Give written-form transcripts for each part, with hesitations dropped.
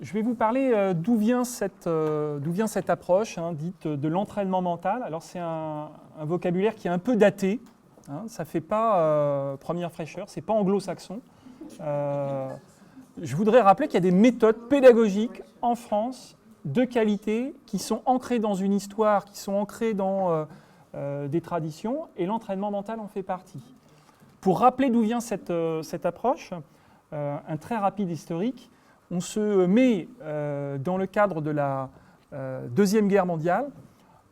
Je vais vous parler d'où vient cette approche dite de l'entraînement mental. Alors c'est un vocabulaire qui est un peu daté, ça ne fait pas première fraîcheur, ce n'est pas anglo-saxon. Je voudrais rappeler qu'il y a des méthodes pédagogiques en France de qualité qui sont ancrées dans une histoire, qui sont ancrées dans des traditions, et l'entraînement mental en fait partie. Pour rappeler d'où vient cette approche, un très rapide historique, on se met dans le cadre de la Deuxième Guerre mondiale.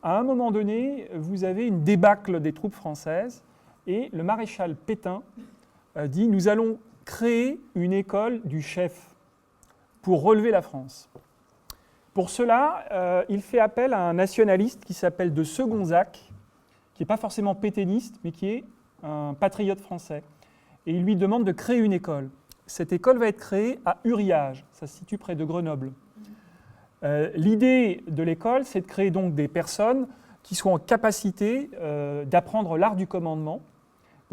À un moment donné, vous avez une débâcle des troupes françaises et le maréchal Pétain dit « Nous allons créer une école du chef pour relever la France ». Pour cela, il fait appel à un nationaliste qui s'appelle de Segonzac, qui n'est pas forcément pétainiste, mais qui est un patriote français. Et il lui demande de créer une école. Cette école va être créée à Uriage, ça se situe près de Grenoble. L'idée de l'école, c'est de créer donc des personnes qui soient en capacité d'apprendre l'art du commandement.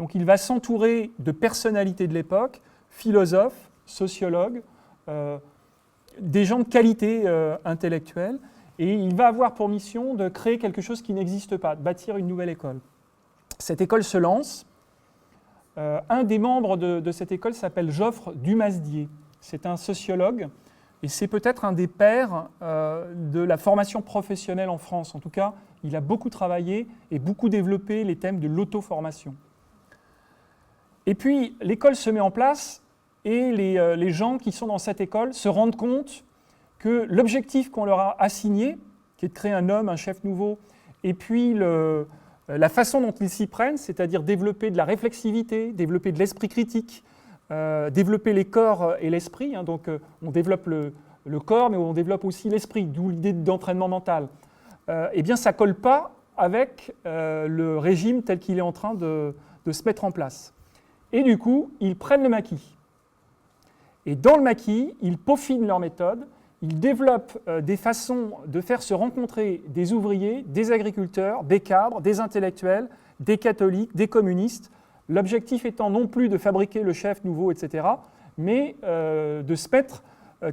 Donc il va s'entourer de personnalités de l'époque, philosophes, sociologues, des gens de qualité intellectuelle, et il va avoir pour mission de créer quelque chose qui n'existe pas, de bâtir une nouvelle école. Cette école se lance. Un des membres de cette école s'appelle Joffre Dumasdier. C'est un sociologue et c'est peut-être un des pères de la formation professionnelle en France. En tout cas, il a beaucoup travaillé et beaucoup développé les thèmes de l'auto-formation. Et puis, l'école se met en place et les gens qui sont dans cette école se rendent compte que l'objectif qu'on leur a assigné, qui est de créer un homme, un chef nouveau, et puis la façon dont ils s'y prennent, c'est-à-dire développer de la réflexivité, développer de l'esprit critique, développer les corps et l'esprit. Donc on développe le corps, mais on développe aussi l'esprit, d'où l'idée d'entraînement mental. Eh bien, ça ne colle pas avec le régime tel qu'il est en train de se mettre en place. Et du coup, ils prennent le maquis. Et dans le maquis, ils peaufinent leur méthode. Ils développent des façons de faire se rencontrer des ouvriers, des agriculteurs, des cadres, des intellectuels, des catholiques, des communistes. L'objectif étant non plus de fabriquer le chef nouveau, etc., mais de se mettre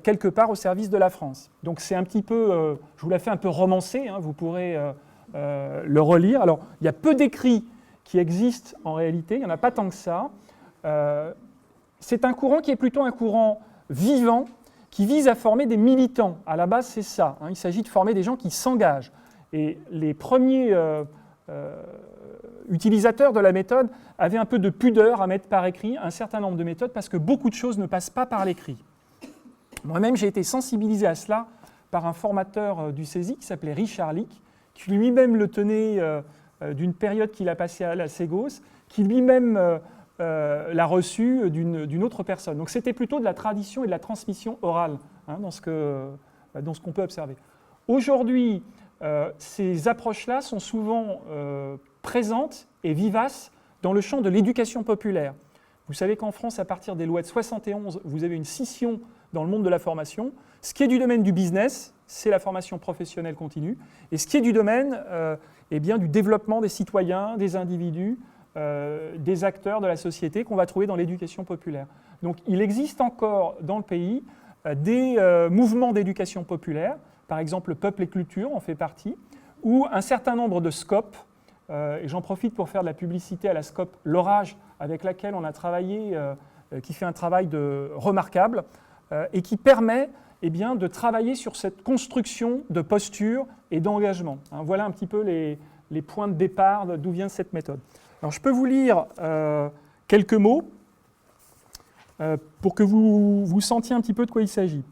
quelque part au service de la France. Donc c'est un petit peu, je vous l'ai fait un peu romancé, vous pourrez le relire. Alors il y a peu d'écrits qui existent en réalité, il n'y en a pas tant que ça. C'est un courant qui est plutôt un courant vivant, qui vise à former des militants. À la base, c'est ça. Il s'agit de former des gens qui s'engagent. Et les premiers utilisateurs de la méthode avaient un peu de pudeur à mettre par écrit un certain nombre de méthodes parce que beaucoup de choses ne passent pas par l'écrit. Moi-même, j'ai été sensibilisé à cela par un formateur du CESI qui s'appelait Richard Lick, qui lui-même le tenait d'une période qu'il a passée à la Ségos, qui lui-même l'a reçu d'une autre personne. Donc c'était plutôt de la tradition et de la transmission orale dans ce qu'on peut observer. Aujourd'hui, ces approches-là sont souvent présentes et vivaces dans le champ de l'éducation populaire. Vous savez qu'en France, à partir des lois de 71, vous avez une scission dans le monde de la formation. Ce qui est du domaine du business, c'est la formation professionnelle continue. Et ce qui est du domaine du développement des citoyens, des individus, des acteurs de la société qu'on va trouver dans l'éducation populaire. Donc il existe encore dans le pays des mouvements d'éducation populaire, par exemple le Peuple et Culture en fait partie, ou un certain nombre de SCOP, et j'en profite pour faire de la publicité à la SCOP L'Orage, avec laquelle on a travaillé, qui fait un travail remarquable, et qui permet de travailler sur cette construction de posture et d'engagement. Voilà un petit peu les points de départ d'où vient cette méthode. Alors, je peux vous lire quelques mots pour que vous sentiez un petit peu de quoi il s'agit.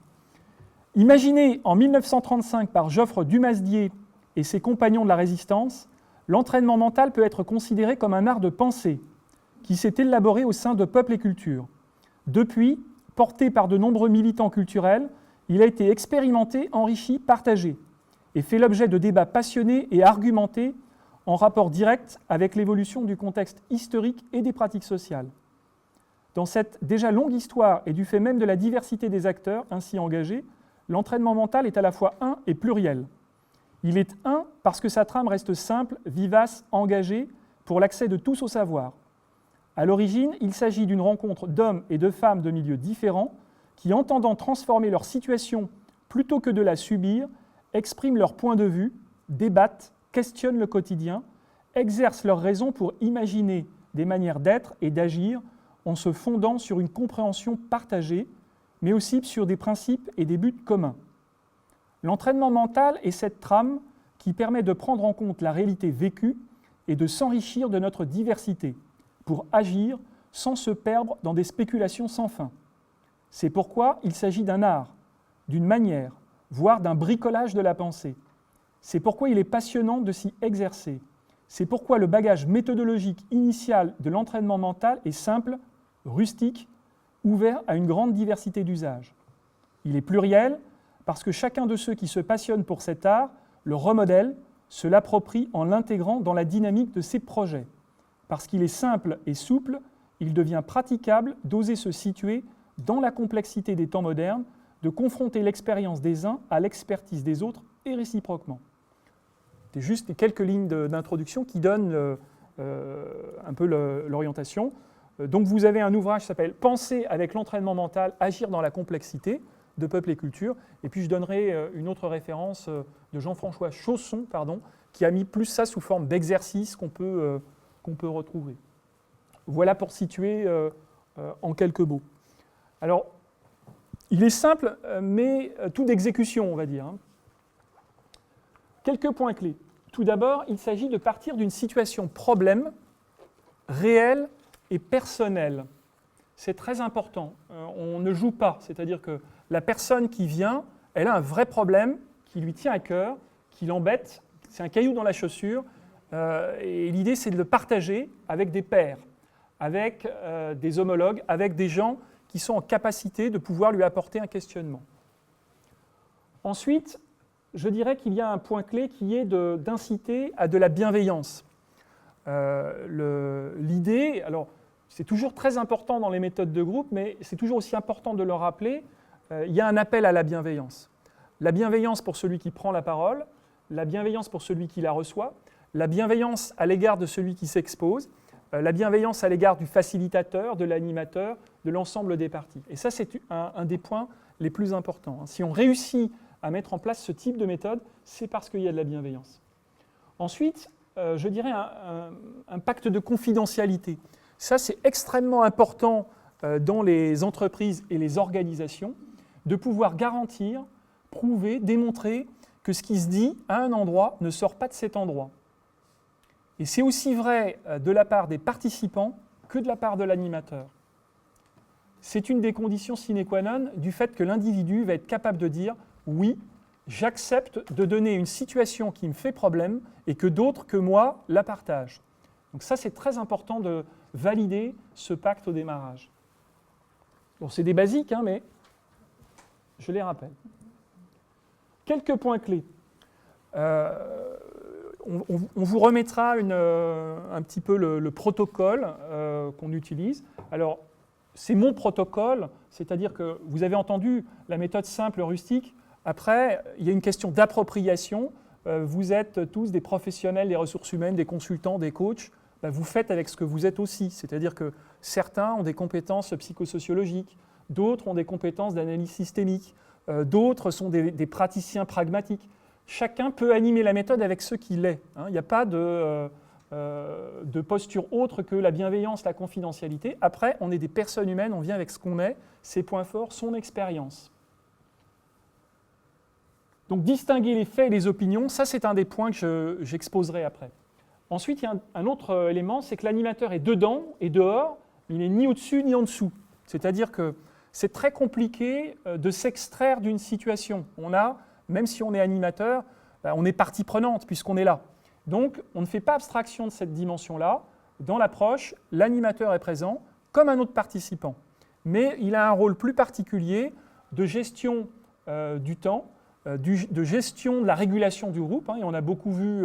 Imaginé en 1935 par Joffre Dumasdier et ses compagnons de la Résistance, l'entraînement mental peut être considéré comme un art de pensée qui s'est élaboré au sein de Peuple et Culture. Depuis, porté par de nombreux militants culturels, il a été expérimenté, enrichi, partagé et fait l'objet de débats passionnés et argumentés en rapport direct avec l'évolution du contexte historique et des pratiques sociales. Dans cette déjà longue histoire et du fait même de la diversité des acteurs ainsi engagés, l'entraînement mental est à la fois un et pluriel. Il est un parce que sa trame reste simple, vivace, engagée pour l'accès de tous au savoir. À l'origine, il s'agit d'une rencontre d'hommes et de femmes de milieux différents qui, entendant transformer leur situation plutôt que de la subir, expriment leur point de vue, débattent, questionnent le quotidien, exercent leurs raisons pour imaginer des manières d'être et d'agir en se fondant sur une compréhension partagée, mais aussi sur des principes et des buts communs. L'entraînement mental est cette trame qui permet de prendre en compte la réalité vécue et de s'enrichir de notre diversité, pour agir sans se perdre dans des spéculations sans fin. C'est pourquoi il s'agit d'un art, d'une manière, voire d'un bricolage de la pensée. C'est pourquoi il est passionnant de s'y exercer. C'est pourquoi le bagage méthodologique initial de l'entraînement mental est simple, rustique, ouvert à une grande diversité d'usages. Il est pluriel parce que chacun de ceux qui se passionnent pour cet art le remodèle, se l'approprie en l'intégrant dans la dynamique de ses projets. Parce qu'il est simple et souple, il devient praticable d'oser se situer dans la complexité des temps modernes, de confronter l'expérience des uns à l'expertise des autres et réciproquement. C'est juste quelques lignes d'introduction qui donnent un peu l'orientation. Donc vous avez un ouvrage qui s'appelle « Penser avec l'entraînement mental, agir dans la complexité » de Peuple et Culture. Et puis je donnerai une autre référence de Jean-François Chausson, qui a mis plus ça sous forme d'exercice qu'on peut retrouver. Voilà pour situer en quelques mots. Alors, il est simple, mais tout d'exécution, on va dire. Quelques points clés. Tout d'abord, il s'agit de partir d'une situation problème, réelle et personnelle. C'est très important. On ne joue pas, c'est-à-dire que la personne qui vient, elle a un vrai problème qui lui tient à cœur, qui l'embête, c'est un caillou dans la chaussure, et l'idée c'est de le partager avec des pairs, avec des homologues, avec des gens qui sont en capacité de pouvoir lui apporter un questionnement. Ensuite, je dirais qu'il y a un point clé qui est d'inciter à de la bienveillance. L'idée, alors c'est toujours très important dans les méthodes de groupe, mais c'est toujours aussi important de le rappeler, il y a un appel à la bienveillance. La bienveillance pour celui qui prend la parole, la bienveillance pour celui qui la reçoit, la bienveillance à l'égard de celui qui s'expose, la bienveillance à l'égard du facilitateur, de l'animateur, de l'ensemble des parties. Et ça, c'est un des points les plus importants. Si on réussit à mettre en place ce type de méthode, c'est parce qu'il y a de la bienveillance. Ensuite, je dirais un pacte de confidentialité. Ça, c'est extrêmement important dans les entreprises et les organisations, de pouvoir garantir, prouver, démontrer que ce qui se dit à un endroit ne sort pas de cet endroit. Et c'est aussi vrai de la part des participants que de la part de l'animateur. C'est une des conditions sine qua non du fait que l'individu va être capable de dire « oui, j'accepte de donner une situation qui me fait problème et que d'autres que moi la partagent ». Donc ça, c'est très important de valider ce pacte au démarrage. Bon, c'est des basiques, mais je les rappelle. Quelques points clés. On vous remettra un petit peu le protocole qu'on utilise. Alors, c'est mon protocole, c'est-à-dire que vous avez entendu la méthode simple, rustique. Après, il y a une question d'appropriation. Vous êtes tous des professionnels des ressources humaines, des consultants, des coachs. Vous faites avec ce que vous êtes aussi. C'est-à-dire que certains ont des compétences psychosociologiques, d'autres ont des compétences d'analyse systémique, d'autres sont des praticiens pragmatiques. Chacun peut animer la méthode avec ce qu'il est. Il n'y a pas de posture autre que la bienveillance, la confidentialité. Après, on est des personnes humaines, on vient avec ce qu'on est, ses points forts, son expérience. Donc distinguer les faits et les opinions, ça c'est un des points que j'exposerai après. Ensuite, il y a un autre élément, c'est que l'animateur est dedans et dehors, il n'est ni au-dessus ni en dessous. C'est-à-dire que c'est très compliqué de s'extraire d'une situation. Même si on est animateur, on est partie prenante puisqu'on est là. Donc, on ne fait pas abstraction de cette dimension-là. Dans l'approche, l'animateur est présent comme un autre participant. Mais il a un rôle plus particulier de gestion du temps, de gestion de la régulation du groupe. Et on a beaucoup vu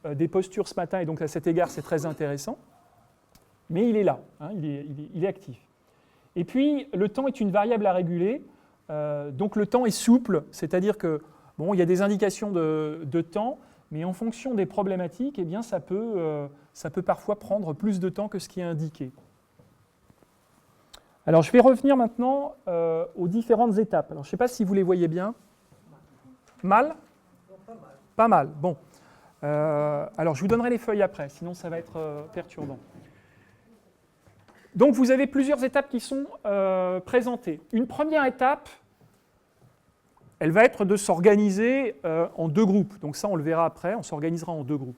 des postures ce matin, et donc à cet égard, c'est très intéressant. Mais il est là, il est actif. Et puis, le temps est une variable à réguler. Donc, le temps est souple, c'est-à-dire que il y a des indications de temps, mais en fonction des problématiques, ça peut parfois prendre plus de temps que ce qui est indiqué. Alors, je vais revenir maintenant aux différentes étapes. Alors, je ne sais pas si vous les voyez bien. Mal ? Pas mal. Bon. Alors, je vous donnerai les feuilles après, sinon ça va être perturbant. Donc, vous avez plusieurs étapes qui sont présentées. Une première étape, elle va être de s'organiser en deux groupes. Donc ça, on le verra après, on s'organisera en deux groupes.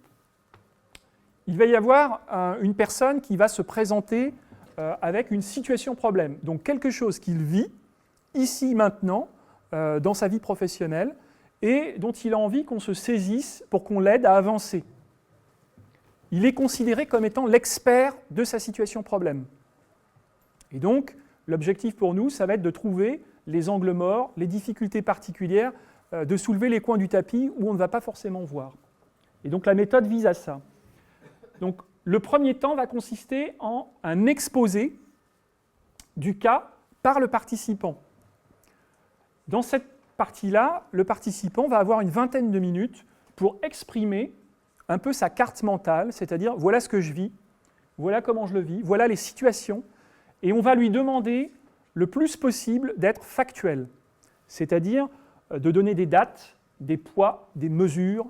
Il va y avoir une personne qui va se présenter avec une situation problème. Donc quelque chose qu'il vit, ici, maintenant, dans sa vie professionnelle, et dont il a envie qu'on se saisisse pour qu'on l'aide à avancer. Il est considéré comme étant l'expert de sa situation problème. Et donc, l'objectif pour nous, ça va être de trouver les angles morts, les difficultés particulières, de soulever les coins du tapis où on ne va pas forcément voir. Et donc la méthode vise à ça. Donc le premier temps va consister en un exposé du cas par le participant. Dans cette partie-là, le participant va avoir une vingtaine de minutes pour exprimer un peu sa carte mentale, c'est-à-dire voilà ce que je vis, voilà comment je le vis, voilà les situations, et on va lui demander le plus possible d'être factuel, c'est-à-dire de donner des dates, des poids, des mesures,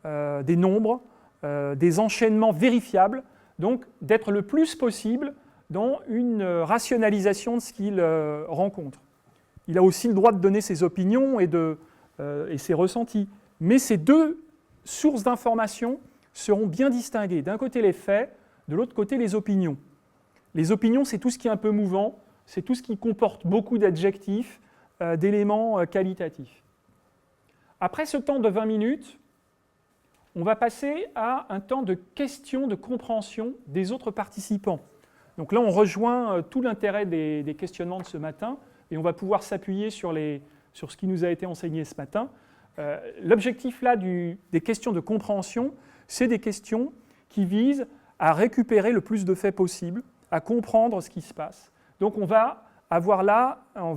des nombres, des enchaînements vérifiables, donc d'être le plus possible dans une rationalisation de ce qu'il rencontre. Il a aussi le droit de donner ses opinions et ses ressentis, mais ces deux sources d'informations seront bien distinguées. D'un côté les faits, de l'autre côté les opinions. Les opinions, c'est tout ce qui est un peu mouvant, c'est tout ce qui comporte beaucoup d'adjectifs, d'éléments qualitatifs. Après ce temps de 20 minutes, on va passer à un temps de questions, de compréhension des autres participants. Donc là, on rejoint tout l'intérêt des questionnements de ce matin, et on va pouvoir s'appuyer sur ce qui nous a été enseigné ce matin. L'objectif là des questions de compréhension, c'est des questions qui visent à récupérer le plus de faits possible, à comprendre ce qui se passe. Donc on va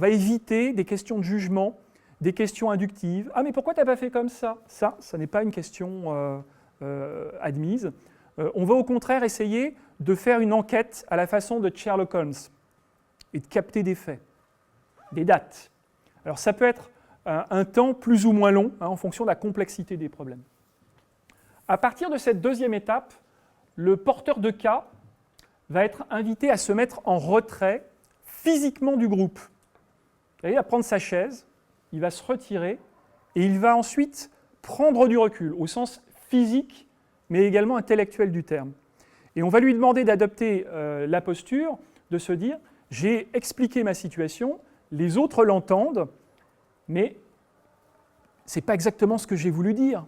éviter des questions de jugement, des questions inductives. Ah mais pourquoi tu n'as pas fait comme ça ? Ça n'est pas une question admise. On va au contraire essayer de faire une enquête à la façon de Sherlock Holmes et de capter des faits, des dates. Alors ça peut être un temps plus ou moins long en fonction de la complexité des problèmes. À partir de cette deuxième étape, le porteur de cas va être invité à se mettre en retrait physiquement du groupe. Il va prendre sa chaise, il va se retirer et il va ensuite prendre du recul au sens physique mais également intellectuel du terme. Et on va lui demander d'adopter la posture de se dire « j'ai expliqué ma situation, les autres l'entendent, mais ce n'est pas exactement ce que j'ai voulu dire.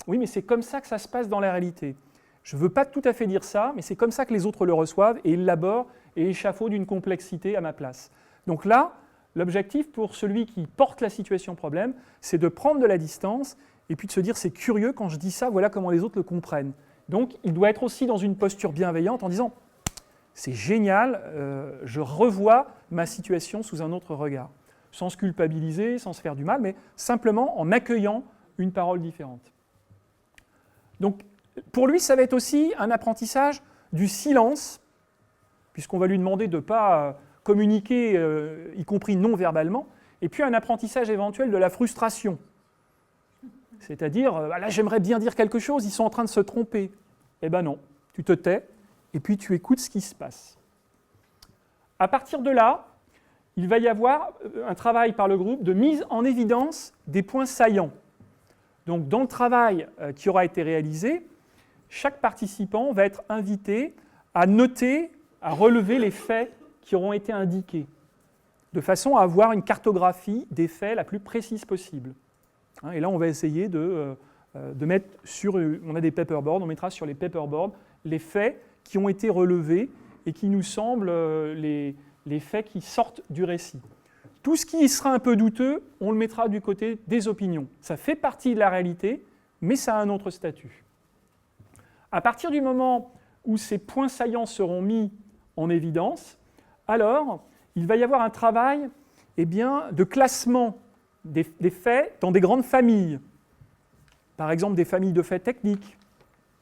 Oui, mais c'est comme ça que ça se passe dans la réalité. Je ne veux pas tout à fait dire ça, mais c'est comme ça que les autres le reçoivent et ils l'abordent et échafaudent d'une complexité à ma place. » Donc là, l'objectif pour celui qui porte la situation problème, c'est de prendre de la distance et puis de se dire c'est curieux quand je dis ça, voilà comment les autres le comprennent. Donc il doit être aussi dans une posture bienveillante en disant c'est génial, je revois ma situation sous un autre regard, sans se culpabiliser, sans se faire du mal, mais simplement en accueillant une parole différente. Donc pour lui, ça va être aussi un apprentissage du silence, puisqu'on va lui demander de ne pas communiquer, y compris non verbalement, et puis un apprentissage éventuel de la frustration. C'est-à-dire, là j'aimerais bien dire quelque chose, ils sont en train de se tromper. Eh bien non, tu te tais, et puis tu écoutes ce qui se passe. À partir de là, il va y avoir un travail par le groupe de mise en évidence des points saillants. Donc dans le travail qui aura été réalisé, chaque participant va être invité à noter, à relever les faits qui auront été indiqués, de façon à avoir une cartographie des faits la plus précise possible. Et là, on va essayer de mettre sur... On a des paperboards, on mettra sur les paperboards les faits qui ont été relevés et qui nous semblent les faits qui sortent du récit. Tout ce qui sera un peu douteux, on le mettra du côté des opinions. Ça fait partie de la réalité, mais ça a un autre statut. À partir du moment où ces points saillants seront mis en évidence, alors il va y avoir un travail de classement des faits dans des grandes familles. Par exemple, des familles de faits techniques,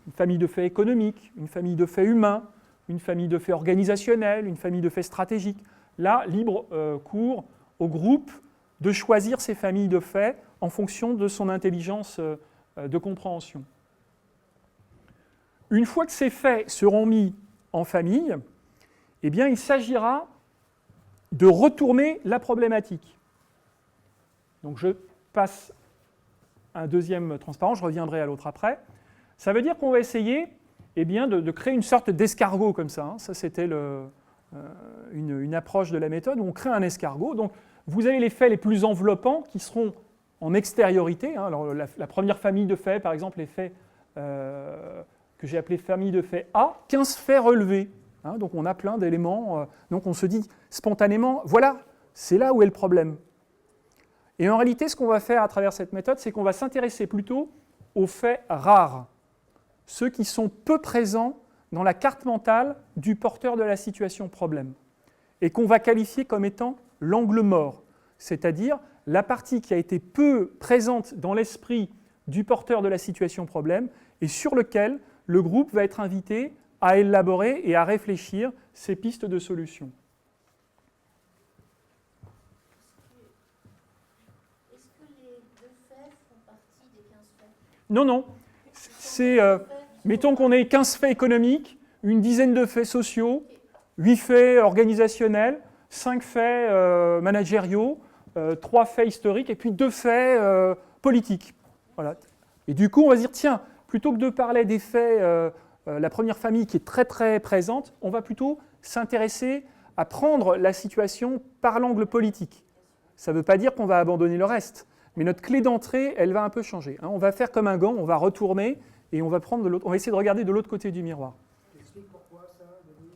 une famille de faits économiques, une famille de faits humains, une famille de faits organisationnels, une famille de faits stratégiques. là, libre cours au groupe de choisir ses familles de faits en fonction de son intelligence de compréhension. Une fois que ces faits seront mis en famille, eh bien, il s'agira de retourner la problématique. Donc je passe un deuxième transparent, je reviendrai à l'autre après. Ça veut dire qu'on va essayer de créer une sorte d'escargot comme ça. Ça, c'était une approche de la méthode où on crée un escargot. Donc vous avez les faits les plus enveloppants qui seront en extériorité. Alors, la première famille de faits, par exemple, les faits que j'ai appelés famille de faits A, 15 faits relevés. Donc on a plein d'éléments. Donc on se dit spontanément, voilà, c'est là où est le problème. Et en réalité, ce qu'on va faire à travers cette méthode, c'est qu'on va s'intéresser plutôt aux faits rares, ceux qui sont peu présents dans la carte mentale du porteur de la situation problème, et qu'on va qualifier comme étant l'angle mort, c'est-à-dire la partie qui a été peu présente dans l'esprit du porteur de la situation problème et sur lequel le groupe va être invité à élaborer et à réfléchir ces pistes de solution. Est-ce que les 2 faits font partie des 15 faits? Non. Mettons qu'on ait 15 faits économiques, une dizaine de faits sociaux, 8 faits organisationnels, 5 faits managériaux, 3 faits historiques et puis 2 faits politiques. Voilà. Et du coup, on va se dire, tiens, plutôt que de parler des faits, la première famille qui est très très présente, on va plutôt s'intéresser à prendre la situation par l'angle politique. Ça ne veut pas dire qu'on va abandonner le reste, mais notre clé d'entrée, elle va un peu changer. On va faire comme un gant, on va retourner et on va essayer de regarder de l'autre côté du miroir. Explique pourquoi ça, Denis ?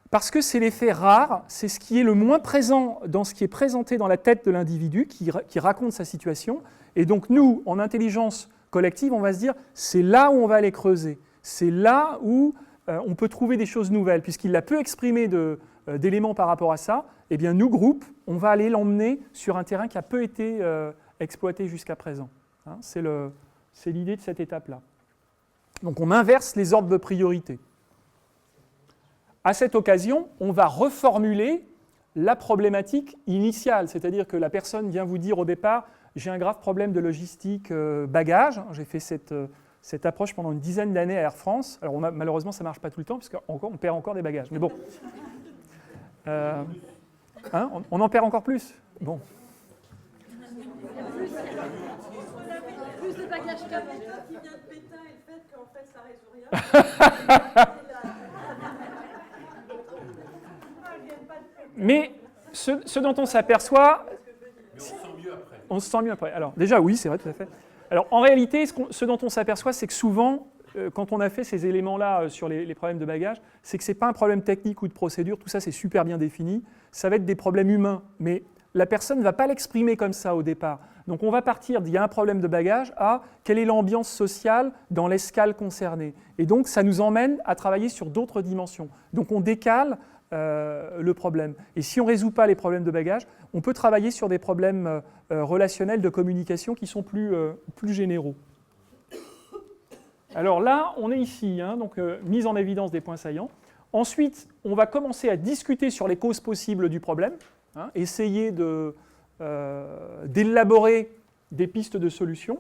Parce que c'est l'effet rare, c'est ce qui est le moins présent dans ce qui est présenté dans la tête de l'individu qui raconte sa situation. Et donc nous, en intelligence collective, on va se dire, c'est là où on va aller creuser. C'est là où on peut trouver des choses nouvelles. Puisqu'il a peu exprimé d'éléments par rapport à ça, eh bien nous, groupe, on va aller l'emmener sur un terrain qui a peu été exploité jusqu'à présent. C'est l'idée de cette étape-là. Donc on inverse les ordres de priorité. À cette occasion, on va reformuler la problématique initiale, c'est-à-dire que la personne vient vous dire au départ « j'ai un grave problème de logistique bagages ». J'ai fait cette approche pendant une dizaine d'années à Air France. Alors malheureusement, ça ne marche pas tout le temps, parce qu'on perd encore des bagages. Mais bon, on en perd encore plus. Bon. Plus de bagages qu'avant. Qui vient de Pétain et le fait qu'en fait ça résout rien. Mais ce dont on s'aperçoit... Mais on se sent mieux après. On se sent mieux après. Alors déjà, oui, c'est vrai, tout à fait. Alors en réalité, ce dont on s'aperçoit, c'est que souvent, quand on a fait ces éléments-là sur les problèmes de bagages, c'est que ce n'est pas un problème technique ou de procédure, tout ça c'est super bien défini, ça va être des problèmes humains. Mais la personne ne va pas l'exprimer comme ça au départ. Donc on va partir d'il y a un problème de bagages à quelle est l'ambiance sociale dans l'escale concernée. Et donc ça nous emmène à travailler sur d'autres dimensions. Donc on décale le problème. Et si on ne résout pas les problèmes de bagages, on peut travailler sur des problèmes relationnels de communication qui sont plus généraux. Alors là, on est ici, donc mise en évidence des points saillants. Ensuite, on va commencer à discuter sur les causes possibles du problème, essayer d'élaborer des pistes de solutions.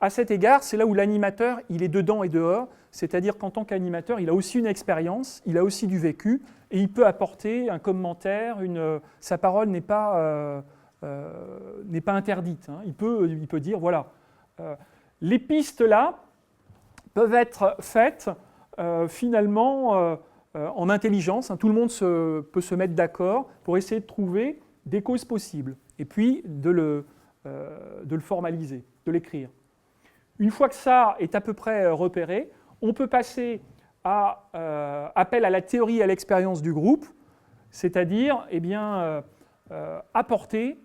À cet égard, c'est là où l'animateur, il est dedans et dehors, c'est-à-dire qu'en tant qu'animateur, il a aussi une expérience, il a aussi du vécu, et il peut apporter un commentaire, sa parole n'est pas interdite. Il peut dire, voilà, les pistes là peuvent être faites finalement en intelligence, tout le monde peut se mettre d'accord pour essayer de trouver des causes possibles, et puis de le formaliser, de l'écrire. Une fois que ça est à peu près repéré, on peut passer à appel à la théorie et à l'expérience du groupe, c'est-à-dire apporter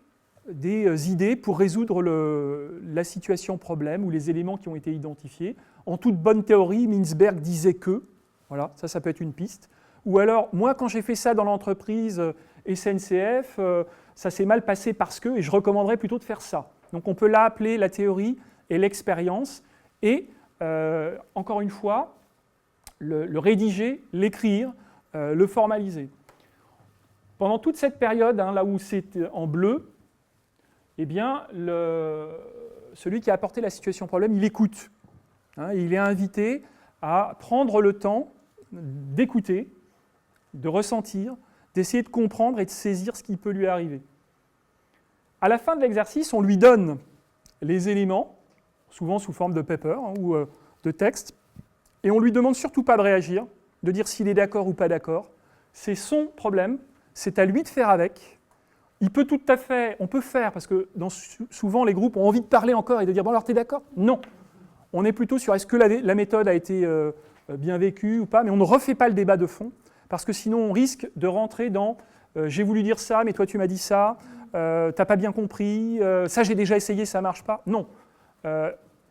des idées pour résoudre la situation problème ou les éléments qui ont été identifiés. En toute bonne théorie, Mintzberg disait que, voilà, ça peut être une piste. Ou alors, moi, quand j'ai fait ça dans l'entreprise SNCF, ça s'est mal passé parce que, et je recommanderais plutôt de faire ça. Donc on peut là appeler la théorie et l'expérience, et encore une fois, le rédiger, l'écrire, le formaliser. Pendant toute cette période, là où c'est en bleu, eh bien, celui qui a apporté la situation problème, il écoute. Il est invité à prendre le temps d'écouter, de ressentir, d'essayer de comprendre et de saisir ce qui peut lui arriver. À la fin de l'exercice, on lui donne les éléments, souvent sous forme de paper ou de texte, et on ne lui demande surtout pas de réagir, de dire s'il est d'accord ou pas d'accord. C'est son problème, c'est à lui de faire avec. On peut faire, parce que souvent les groupes ont envie de parler encore et de dire « bon alors t'es d'accord ?» Non. On est plutôt sur est-ce que la méthode a été bien vécue ou pas, mais on ne refait pas le débat de fond, parce que sinon on risque de rentrer dans j'ai voulu dire ça, mais toi tu m'as dit ça, t'as pas bien compris, ça j'ai déjà essayé, ça marche pas. Non.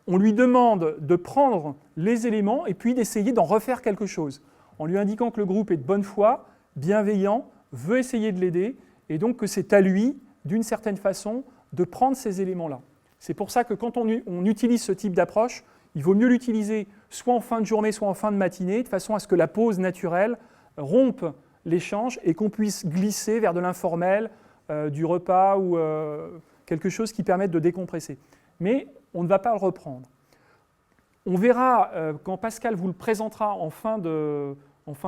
On lui demande de prendre les éléments et puis d'essayer d'en refaire quelque chose, en lui indiquant que le groupe est de bonne foi, bienveillant, veut essayer de l'aider, et donc que c'est à lui, d'une certaine façon, de prendre ces éléments-là. C'est pour ça que quand on utilise ce type d'approche, il vaut mieux l'utiliser soit en fin de journée, soit en fin de matinée, de façon à ce que la pause naturelle rompe l'échange et qu'on puisse glisser vers de l'informel, du repas ou quelque chose qui permette de décompresser. Mais on ne va pas le reprendre. On verra, quand Pascal vous le présentera en fin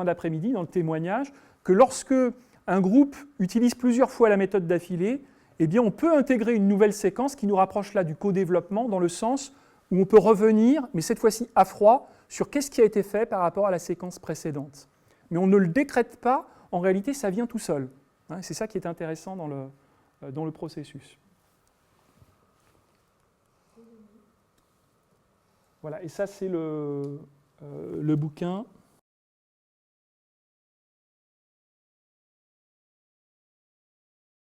d'après-midi, dans le témoignage, que lorsque un groupe utilise plusieurs fois la méthode d'affilée, eh bien on peut intégrer une nouvelle séquence qui nous rapproche là du co-développement, dans le sens où on peut revenir, mais cette fois-ci à froid, sur qu'est-ce qui a été fait par rapport à la séquence précédente. Mais on ne le décrète pas, en réalité ça vient tout seul. C'est ça qui est intéressant dans le processus. Voilà, et ça c'est le bouquin